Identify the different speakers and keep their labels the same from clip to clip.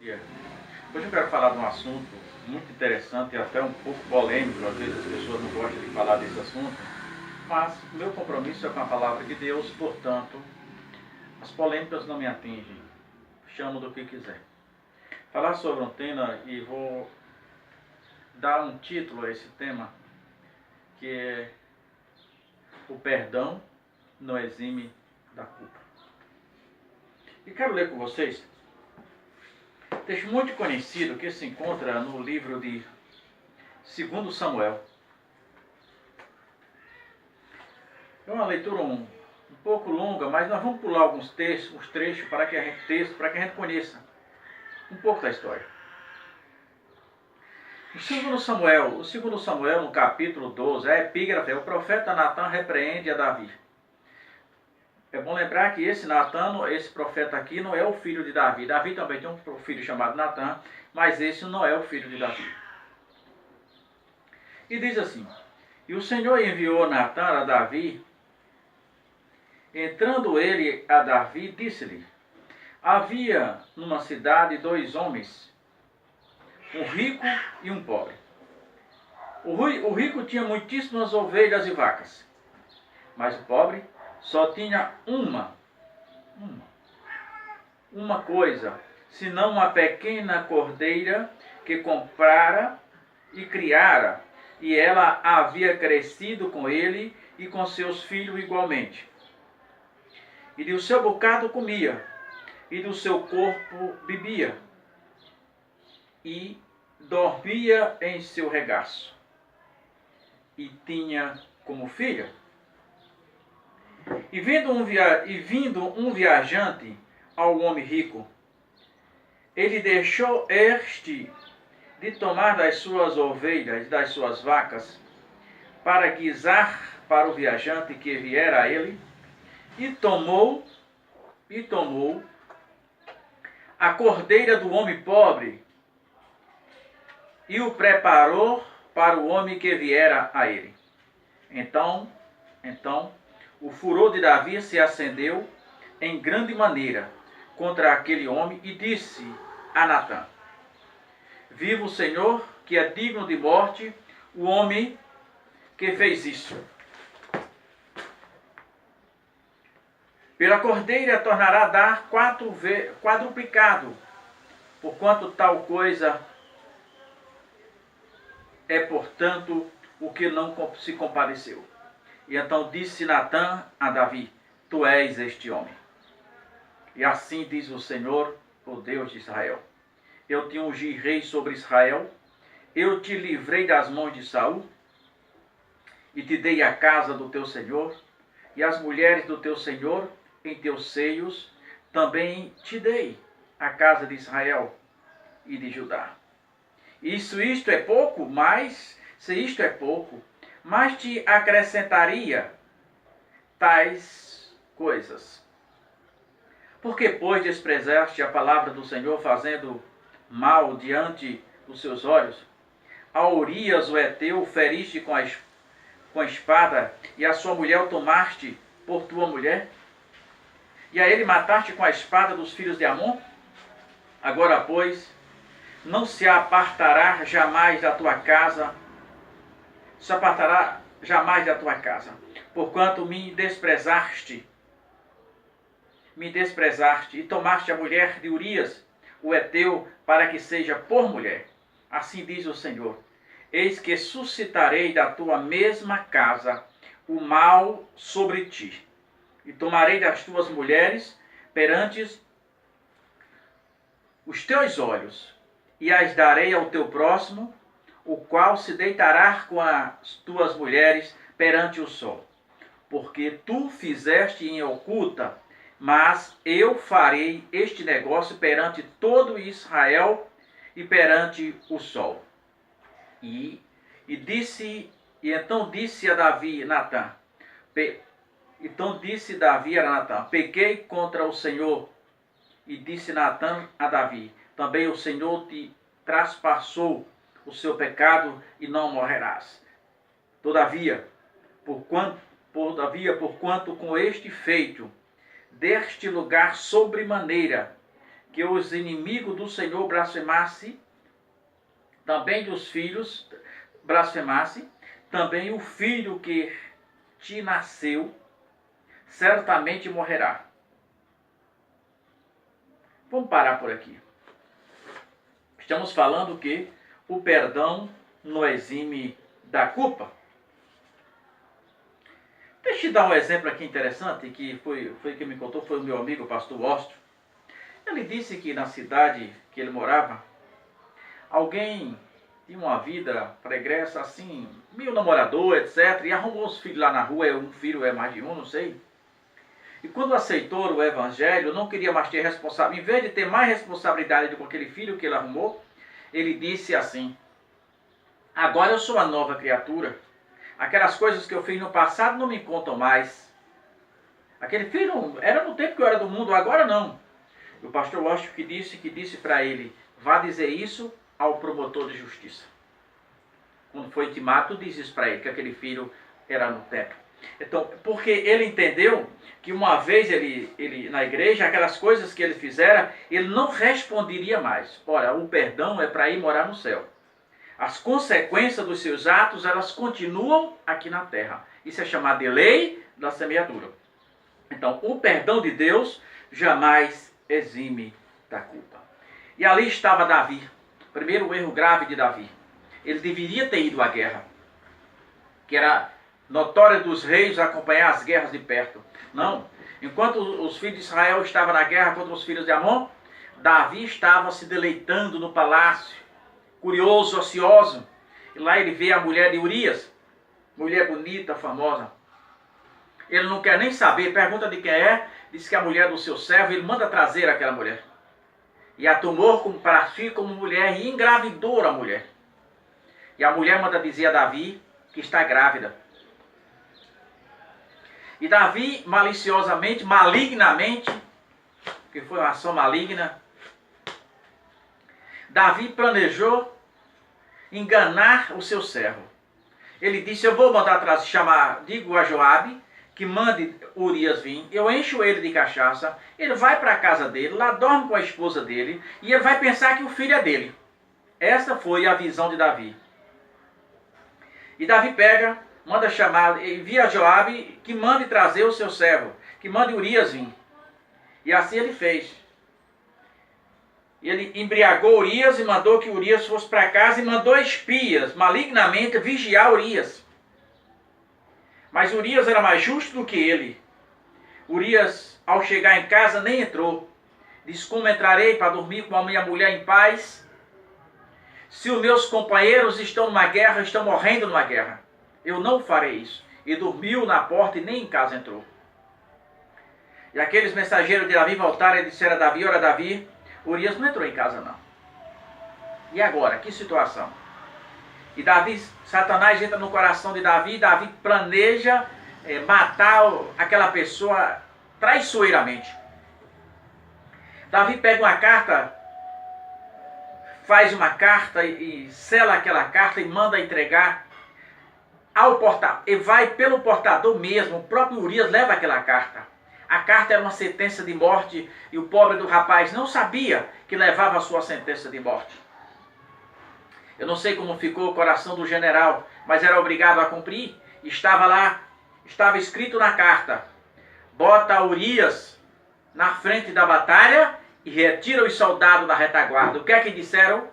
Speaker 1: Hoje eu quero falar de um assunto muito interessante e até um pouco polêmico. Às vezes as pessoas não gostam de falar desse assunto, mas o meu compromisso é com a palavra de Deus, portanto, as polêmicas não me atingem. Chamo do que quiser. Falar sobre um tema e vou dar um título a esse tema, que é o perdão não exime da culpa. E quero ler com vocês texto muito conhecido que se encontra no livro de 2 Samuel. É uma leitura um pouco longa, mas nós vamos pular alguns textos, uns trechos para que a gente conheça um pouco da história. O 2 Samuel, no capítulo 12, a epígrafe, o profeta Natan repreende a Davi. É bom lembrar que esse Natan, esse profeta aqui, não é o filho de Davi. Davi também tem um filho chamado Natan, mas esse não é o filho de Davi. E diz assim: E o Senhor enviou Natan a Davi. Entrando ele a Davi, disse-lhe: Havia numa cidade 2 homens, um rico e um pobre. O rico tinha muitíssimas ovelhas e vacas, mas o pobre só tinha uma coisa, senão uma pequena cordeira que comprara e criara, e ela havia crescido com ele e com seus filhos igualmente. E do seu bocado comia, e do seu corpo bebia, e dormia em seu regaço, e tinha como filha. E vindo um viajante ao homem rico, ele deixou este de tomar das suas ovelhas e das suas vacas, para guisar para o viajante que viera a ele, e tomou a cordeira do homem pobre e o preparou para o homem que viera a ele. Então o furor de Davi se acendeu em grande maneira contra aquele homem e disse a Natã: Viva o Senhor, que é digno de morte, o homem que fez isso. Pela cordeira tornará a dar quadruplicado, porquanto tal coisa é, portanto, o que não se compadeceu. E então disse Natã a Davi: Tu és este homem. E assim diz o Senhor, o Deus de Israel: Eu te ungi rei sobre Israel, eu te livrei das mãos de Saul, e te dei a casa do teu Senhor, e as mulheres do teu Senhor em teus seios, também te dei a casa de Israel e de Judá. Isto é pouco, mas, se isto é pouco, mas te acrescentaria tais coisas. Porque, pois, desprezaste a palavra do Senhor, fazendo mal diante dos seus olhos? A Urias, o heteu, feriste com a espada, e a sua mulher o tomaste por tua mulher? E a ele mataste com a espada dos filhos de Amon? Agora, pois, não se apartará jamais da tua casa, porquanto me desprezaste e tomaste a mulher de Urias, o heteu, para que seja por mulher. Assim diz o Senhor: Eis que suscitarei da tua mesma casa o mal sobre ti, e tomarei das tuas mulheres perante os teus olhos, e as darei ao teu próximo, o qual se deitará com as tuas mulheres perante o sol. Porque tu fizeste em oculta, mas eu farei este negócio perante todo Israel e perante o sol. E então disse Davi a Natã: Pequei contra o Senhor. E disse Natã a Davi: Também o Senhor te traspassou o seu pecado e não morrerás. Todavia, porquanto com este feito deste lugar sobremaneira que os inimigos do Senhor blasfemassem, também dos filhos blasfemassem, também o filho que te nasceu certamente morrerá. Vamos parar por aqui. Estamos falando que o perdão não exime da culpa. Deixa eu te dar um exemplo aqui interessante, que foi quem me contou, foi o meu amigo, o pastor Ostro. Ele disse que na cidade que ele morava, alguém tinha uma vida pregressa, assim, meio namorador, etc. E arrumou os filhos lá na rua, um filho é mais de um, não sei. E quando aceitou o evangelho, não queria mais ter responsabilidade. Em vez de ter mais responsabilidade com aquele filho que ele arrumou, ele disse assim: agora eu sou uma nova criatura. Aquelas coisas que eu fiz no passado não me contam mais. Aquele filho era no tempo que eu era do mundo, agora não. O pastor Washington que disse para ele: vá dizer isso ao promotor de justiça. Quando foi intimado, diz isso para ele, que aquele filho era no templo. Então, porque ele entendeu que uma vez ele na igreja, aquelas coisas que ele fizera, ele não responderia mais. Olha, o perdão é para ir morar no céu. As consequências dos seus atos, elas continuam aqui na terra. Isso é chamado de lei da semeadura. Então, o perdão de Deus jamais exime da culpa. E ali estava Davi. Primeiro erro grave de Davi. Ele deveria ter ido à guerra, que era notória dos reis acompanhar as guerras de perto. Não. Enquanto os filhos de Israel estavam na guerra contra os filhos de Amon, Davi estava se deleitando no palácio, curioso, ocioso. E lá ele vê a mulher de Urias, mulher bonita, famosa. Ele não quer nem saber, pergunta de quem é, diz que é a mulher do seu servo, ele manda trazer aquela mulher. E a tomou para si como mulher e engravidou a mulher. E a mulher manda dizer a Davi que está grávida. E Davi, maliciosamente, malignamente, que foi uma ação maligna, Davi planejou enganar o seu servo. Ele disse: eu vou mandar atrás, digo a Joabe, que mande Urias vir, eu encho ele de cachaça, ele vai para a casa dele, lá dorme com a esposa dele, e ele vai pensar que o filho é dele. Essa foi a visão de Davi. E Davi pega, manda chamar, envia a Joabe que mande trazer o seu servo, que mande Urias vir. E assim ele fez. Ele embriagou Urias e mandou que Urias fosse para casa e mandou espias malignamente vigiar Urias. Mas Urias era mais justo do que ele. Urias, ao chegar em casa, nem entrou. Disse: como entrarei para dormir com a minha mulher em paz, se os meus companheiros estão numa guerra, estão morrendo numa guerra? Eu não farei isso. E dormiu na porta e nem em casa entrou. E aqueles mensageiros de Davi voltaram e disseram a Davi: ora Davi, Urias não entrou em casa não. E agora, que situação? E Davi, Satanás entra no coração de Davi, Davi planeja matar aquela pessoa traiçoeiramente. Davi pega uma carta, faz uma carta e sela aquela carta e manda entregar ao portador. E vai pelo portador mesmo, o próprio Urias leva aquela carta. A carta era uma sentença de morte e o pobre do rapaz não sabia que levava a sua sentença de morte. Eu não sei como ficou o coração do general, mas era obrigado a cumprir. Estava lá, estava escrito na carta: bota Urias na frente da batalha e retira os soldados da retaguarda. O que é que disseram?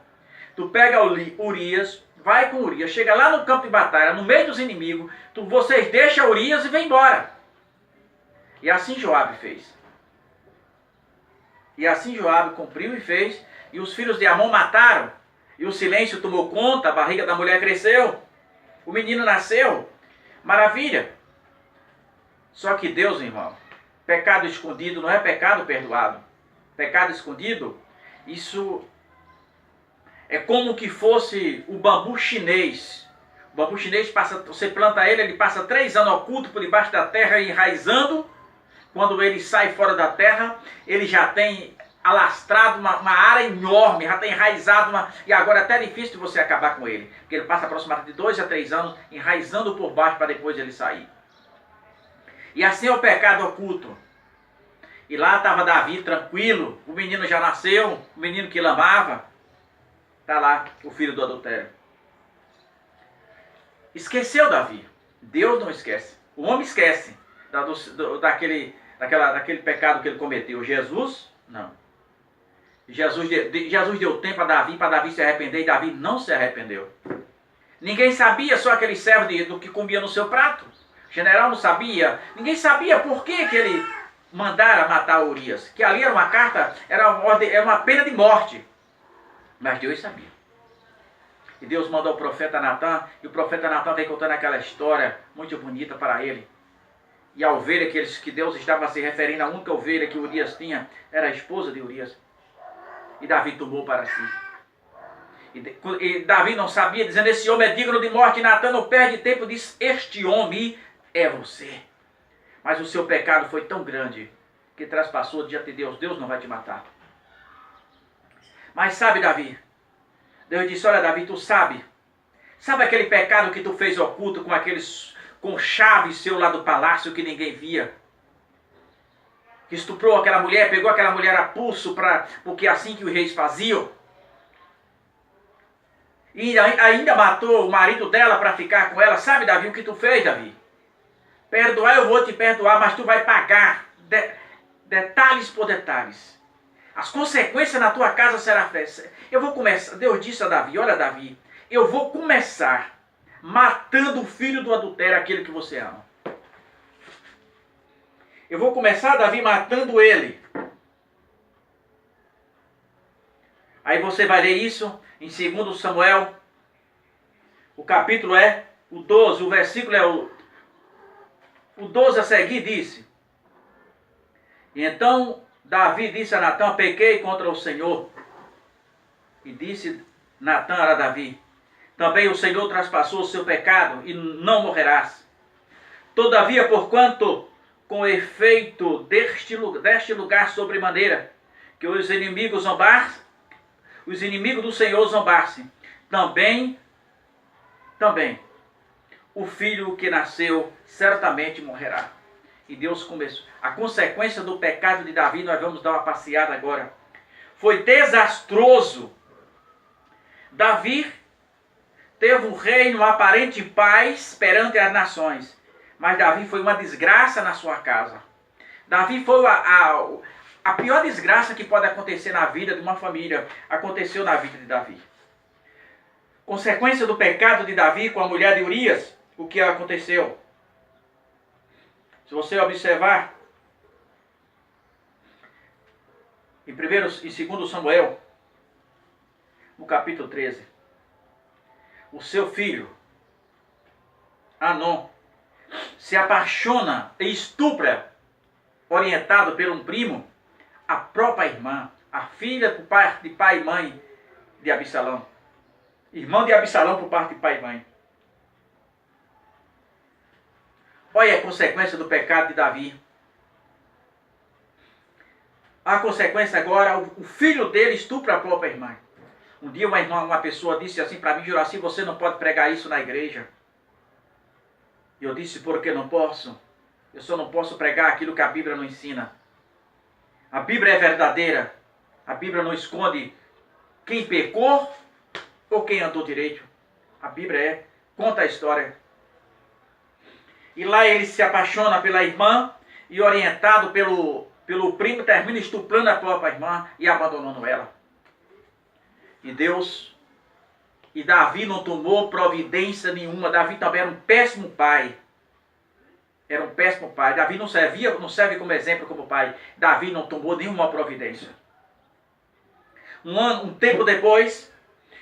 Speaker 1: Tu pega Urias, vai com Urias, chega lá no campo de batalha, no meio dos inimigos, vocês deixam Urias e vem embora. E assim Joabe fez. E assim Joabe cumpriu e fez. E os filhos de Amon mataram. E o silêncio tomou conta, a barriga da mulher cresceu. O menino nasceu. Maravilha. Só que Deus, irmão, pecado escondido não é pecado perdoado. Pecado escondido, isso é como que fosse o bambu chinês. O bambu chinês, você planta ele passa 3 anos oculto por debaixo da terra, enraizando. Quando ele sai fora da terra, ele já tem alastrado uma área enorme, já tem enraizado e agora é até difícil de você acabar com ele, porque ele passa aproximadamente de 2 a 3 anos enraizando por baixo para depois ele sair. E assim é o pecado oculto. E lá estava Davi tranquilo, o menino já nasceu, o menino que ele amava. Está lá o filho do adultério. Esqueceu Davi. Deus não esquece. O homem esquece daquele pecado que ele cometeu. Jesus, não. Jesus deu tempo a Davi para Davi se arrepender e Davi não se arrependeu. Ninguém sabia, só aquele servo do que comia no seu prato. O general não sabia. Ninguém sabia por que ele mandara matar Urias. Que ali era uma carta, era uma pena de morte. Mas Deus sabia. E Deus mandou o profeta Natan, e o profeta Natan vem contando aquela história muito bonita para ele. E a ovelha que Deus estava se referindo, a única ovelha que Urias tinha, era a esposa de Urias. E Davi tomou para si. E Davi não sabia, dizendo, esse homem é digno de morte. E Natan não perde tempo, diz, este homem é você. Mas o seu pecado foi tão grande, que traspassou diante de Deus. Deus não vai te matar. Mas sabe, Davi, Deus disse, olha Davi, tu sabe aquele pecado que tu fez oculto com chave seu lá do palácio que ninguém via? Que estuprou aquela mulher, pegou aquela mulher a pulso, porque é assim que os reis faziam. E ainda matou o marido dela para ficar com ela. Sabe, Davi, o que tu fez, Davi? Perdoar eu vou te perdoar, mas tu vai pagar detalhes por detalhes. As consequências na tua casa serão feitas. Eu vou começar, Deus disse a Davi, olha Davi, eu vou começar matando o filho do adultério, aquele que você ama. Eu vou começar, Davi, matando ele. Aí você vai ler isso em 2 Samuel. O capítulo é o 12, o versículo é o 12 a seguir, disse. E então Davi disse a Natã, pequei contra o Senhor. E disse Natã a Davi, também o Senhor traspassou o seu pecado e não morrerás. Todavia, porquanto com efeito deste lugar sobremaneira, que os inimigos do Senhor zombassem, também, o filho que nasceu certamente morrerá. E Deus começou. A consequência do pecado de Davi, nós vamos dar uma passeada agora. Foi desastroso. Davi teve um reino aparente paz perante as nações. Mas Davi foi uma desgraça na sua casa. Davi foi a pior desgraça que pode acontecer na vida de uma família. Aconteceu na vida de Davi. Consequência do pecado de Davi com a mulher de Urias. O que aconteceu? Se você observar, em 2 Samuel, no capítulo 13, o seu filho, Anon, se apaixona e estupra, orientado por um primo, a própria irmã, a filha por parte de pai e mãe de Absalão. Irmão de Absalão por parte de pai e mãe. Olha a consequência do pecado de Davi. A consequência agora, o filho dele estupra a própria irmã. Um dia uma pessoa disse assim para mim, Juraci, você não pode pregar isso na igreja. E eu disse, por que não posso? Eu só não posso pregar aquilo que a Bíblia não ensina. A Bíblia é verdadeira. A Bíblia não esconde quem pecou ou quem andou direito. A Bíblia conta a história. E lá ele se apaixona pela irmã e orientado pelo primo termina estuprando a própria irmã e abandonando ela. E Davi não tomou providência nenhuma. Davi também era um péssimo pai. Era um péssimo pai. Davi não serve como exemplo como pai. Davi não tomou nenhuma providência. Um tempo depois,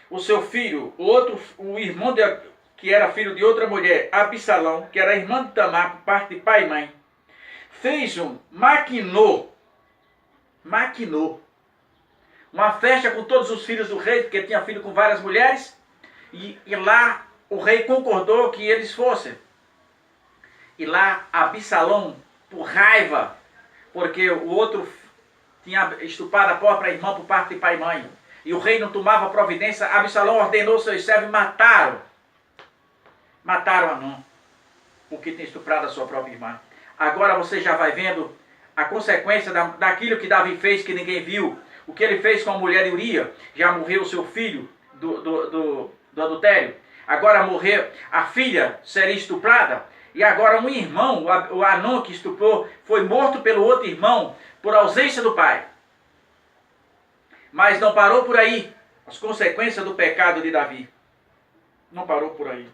Speaker 1: o seu filho, o irmão que era filho de outra mulher, Absalão, que era irmã de Tamar por parte de pai e mãe, maquinou uma festa com todos os filhos do rei, porque tinha filho com várias mulheres, e lá o rei concordou que eles fossem. E lá Absalão, por raiva, porque o outro tinha estuprado a própria irmã por parte de pai e mãe, e o rei não tomava providência, Absalão ordenou seus servos e mataram Anon, porque tinha estuprado a sua própria irmã. Agora você já vai vendo a consequência daquilo que Davi fez que ninguém viu. O que ele fez com a mulher de Uria, já morreu o seu filho do adultério. Agora morrer, a filha seria estuprada. E agora um irmão, o Anon que estuprou, foi morto pelo outro irmão por ausência do pai. Mas não parou por aí as consequências do pecado de Davi. Não parou por aí.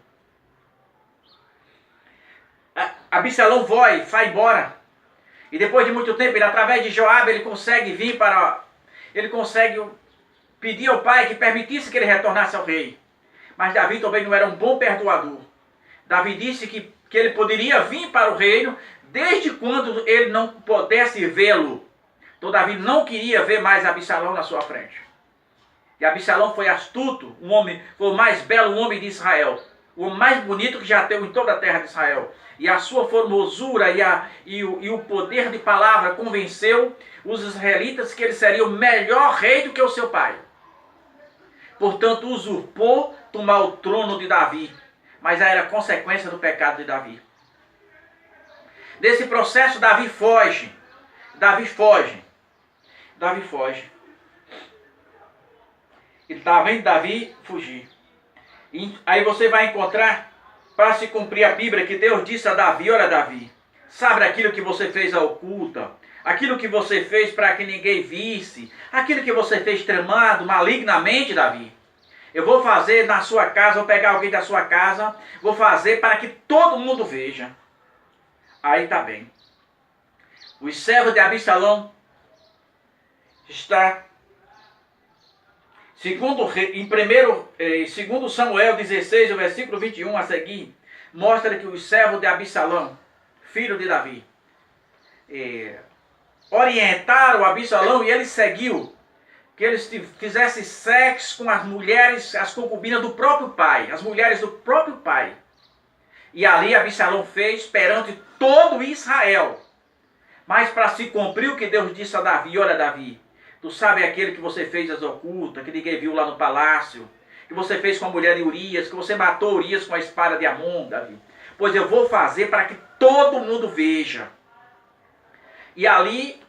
Speaker 1: Absalão vai embora. E depois de muito tempo, ele, através de Joabe, ele consegue ele consegue pedir ao pai que permitisse que ele retornasse ao rei. Mas Davi também não era um bom perdoador. Davi disse que ele poderia vir para o reino desde quando ele não pudesse vê-lo. Então Davi não queria ver mais Absalão na sua frente. E Absalão foi astuto, foi o mais belo homem de Israel. O mais bonito que já teve em toda a terra de Israel. E a sua formosura e o poder de palavra convenceu os israelitas que ele seria o melhor rei do que o seu pai. Portanto, usurpou tomar o trono de Davi. Mas era consequência do pecado de Davi. Desse processo, Davi foge. Ele está vendo Davi fugir. E aí você vai encontrar, para se cumprir a Bíblia, que Deus disse a Davi: olha, Davi, sabe aquilo que você fez à oculta, aquilo que você fez para que ninguém visse, aquilo que você fez tramado malignamente, Davi. Eu vou fazer na sua casa, vou pegar alguém da sua casa, vou fazer para que todo mundo veja. Aí está bem. Os servos de Absalão está segundo Samuel 16, o versículo 21 a seguir, mostra que os servos de Absalão, filho de Davi, orientaram Absalão e ele seguiu que eles fizessem sexo com as mulheres, as concubinas do próprio pai, as mulheres do próprio pai. E ali Absalão fez perante todo Israel. Mas para se cumprir o que Deus disse a Davi: olha, Davi, tu sabe aquele que você fez as ocultas, que ninguém viu lá no palácio, que você fez com a mulher de Urias, que você matou Urias com a espada de Amon, Davi. Pois eu vou fazer para que todo mundo veja. E ali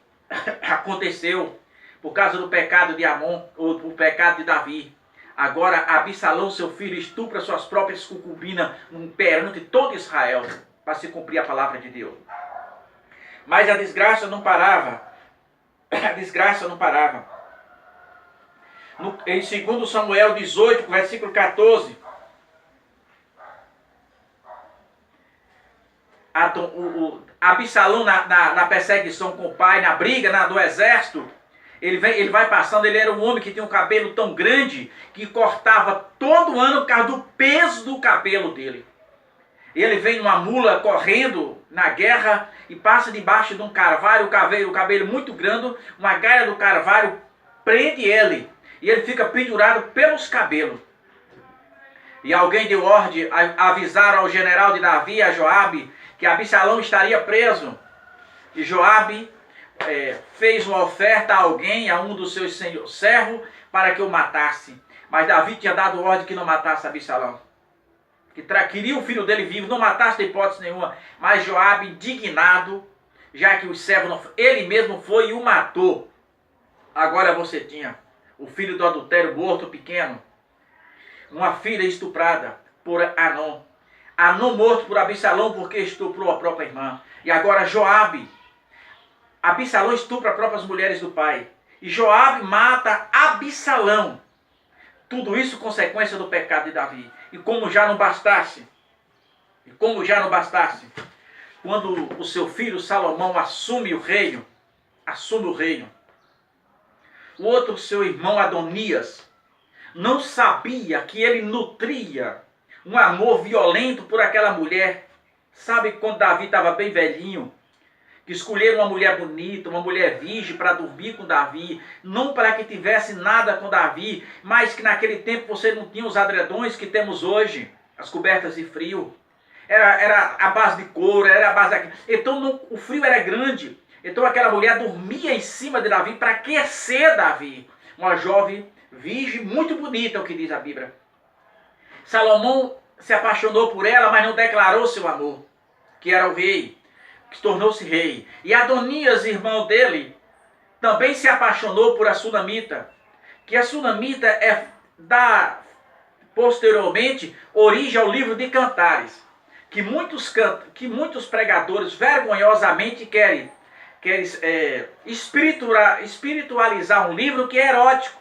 Speaker 1: aconteceu, por causa do pecado de Amon, ou do pecado de Davi. Agora Absalão, seu filho, estupra suas próprias concubinas perante todo Israel, para se cumprir a palavra de Deus. Mas a desgraça não parava. Em 2 Samuel 18, versículo 14, Absalão na perseguição com o pai, na briga do exército, ele vai passando. Ele era um homem que tinha um cabelo tão grande que cortava todo ano por causa do peso do cabelo dele. Ele vem numa mula correndo na guerra e passa debaixo de um carvalho, o cabelo muito grande, uma gaia do carvalho prende ele e ele fica pendurado pelos cabelos. E alguém deu ordem, avisaram ao general de Davi, a Joabe, que Absalão estaria preso. E Joabe fez uma oferta a alguém, a um dos seus servos, para que o matasse. Mas Davi tinha dado ordem que não matasse Absalão. Que queria o filho dele vivo, não matasse de hipótese nenhuma. Mas Joabe, indignado, já que os servos ele mesmo foi e o matou. Agora você tinha o filho do adultério morto pequeno, uma filha estuprada por Anon. Anon morto por Absalão porque estuprou a própria irmã. E agora Joabe, Absalão estupra as próprias mulheres do pai. E Joabe mata Absalão. Tudo isso consequência do pecado de Davi. E como já não bastasse, quando o seu filho Salomão assume o reino, o outro seu irmão Adonias não sabia que ele nutria um amor violento por aquela mulher. Sabe quando Davi estava bem velhinho, que escolheram uma mulher bonita, uma mulher virgem para dormir com Davi, não para que tivesse nada com Davi, mas que naquele tempo você não tinha os adredões que temos hoje, as cobertas de frio. Era a base de couro, era a base daquilo. Então o frio era grande. Então aquela mulher dormia em cima de Davi para aquecer Davi. Uma jovem virgem muito bonita, é o que diz a Bíblia. Salomão se apaixonou por ela, mas não declarou seu amor, que era o rei. que tornou-se rei. E Adonias, irmão dele, também se apaixonou por a Sunamita, que a Sunamita dá posteriormente origem ao livro de Cantares, que muitos pregadores vergonhosamente querem espiritualizar um livro que é erótico.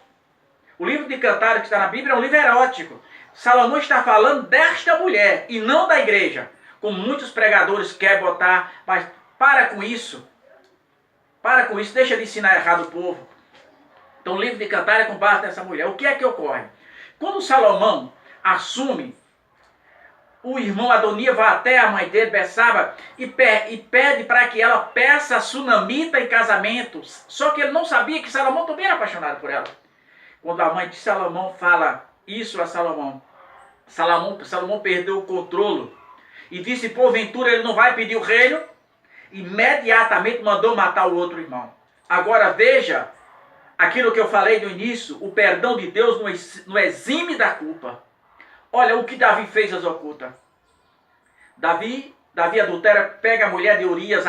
Speaker 1: O livro de Cantares que está na Bíblia é um livro erótico. Salomão está falando desta mulher e não da igreja, como muitos pregadores querem botar, mas para com isso. Para com isso, deixa de ensinar errado o povo. Então o livro de Cantares é com base nessa mulher. O que é que ocorre? Quando Salomão assume, o irmão Adonias vai até a mãe dele, Betsaba, e pede para que ela peça a Sunamita em casamento. Só que ele não sabia que Salomão também era apaixonado por ela. Quando a mãe de Salomão fala isso a Salomão, Salomão perdeu o controle e disse, porventura ele não vai pedir o reino? Imediatamente mandou matar o outro irmão. Agora veja, aquilo que eu falei no início, o perdão de Deus não exime da culpa. Olha o que Davi fez às ocultas. Davi adultera, pega a mulher de Urias,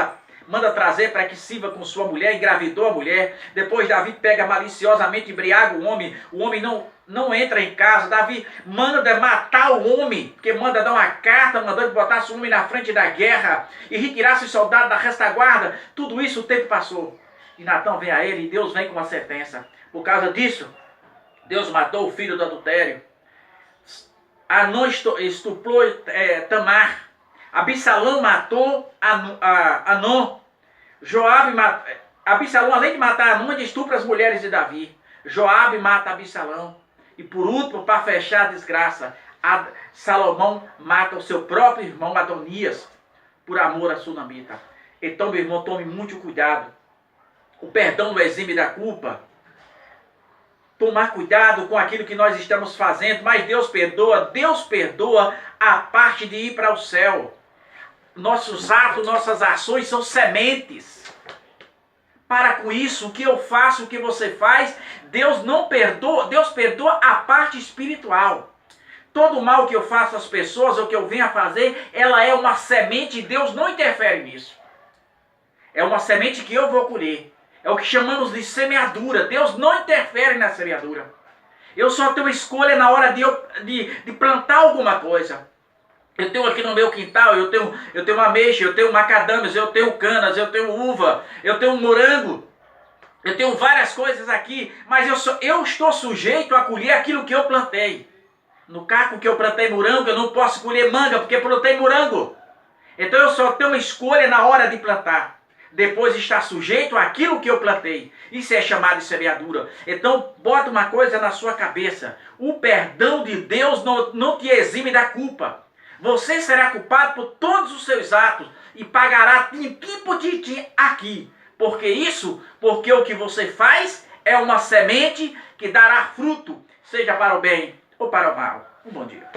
Speaker 1: manda trazer para que sirva com sua mulher, engravidou a mulher. Depois Davi pega maliciosamente, embriaga o homem não entra em casa. Davi manda matar o homem, porque manda dar uma carta, mandando botar o homem na frente da guerra e retirasse os soldados da retaguarda. Tudo isso o tempo passou. E Natã vem a ele e Deus vem com uma sentença. Por causa disso, Deus matou o filho do adultério. Anã estuprou Tamar. Absalão matou Anã. Absalão, além de matar Anã, estupra as mulheres de Davi. Joabe mata Absalão. E por último, para fechar a desgraça, Salomão mata o seu próprio irmão Adonias por amor a Sunamita. Então, meu irmão, tome muito cuidado. O perdão não exime da culpa. Tomar cuidado com aquilo que nós estamos fazendo, mas Deus perdoa a parte de ir para o céu. Nossos atos, nossas ações são sementes. Para com isso, o que eu faço, o que você faz, Deus não perdoa, Deus perdoa a parte espiritual. Todo mal que eu faço às pessoas, ou que eu venho a fazer, ela é uma semente e Deus não interfere nisso. É uma semente que eu vou colher. É o que chamamos de semeadura. Deus não interfere na semeadura. Eu só tenho escolha na hora de plantar alguma coisa. Eu tenho aqui no meu quintal, eu tenho ameixa, eu tenho macadâmias, eu tenho canas, eu tenho uva, eu tenho morango. Eu tenho várias coisas aqui, mas eu estou sujeito a colher aquilo que eu plantei. No caco que eu plantei morango, eu não posso colher manga, porque plantei morango. Então eu só tenho escolha na hora de plantar. Depois está sujeito àquilo que eu plantei. Isso é chamado de semeadura. Então, bota uma coisa na sua cabeça. O perdão de Deus não te exime da culpa. Você será culpado por todos os seus atos e pagará tintim por tintim aqui. Porque o que você faz é uma semente que dará fruto, seja para o bem ou para o mal. Um bom dia.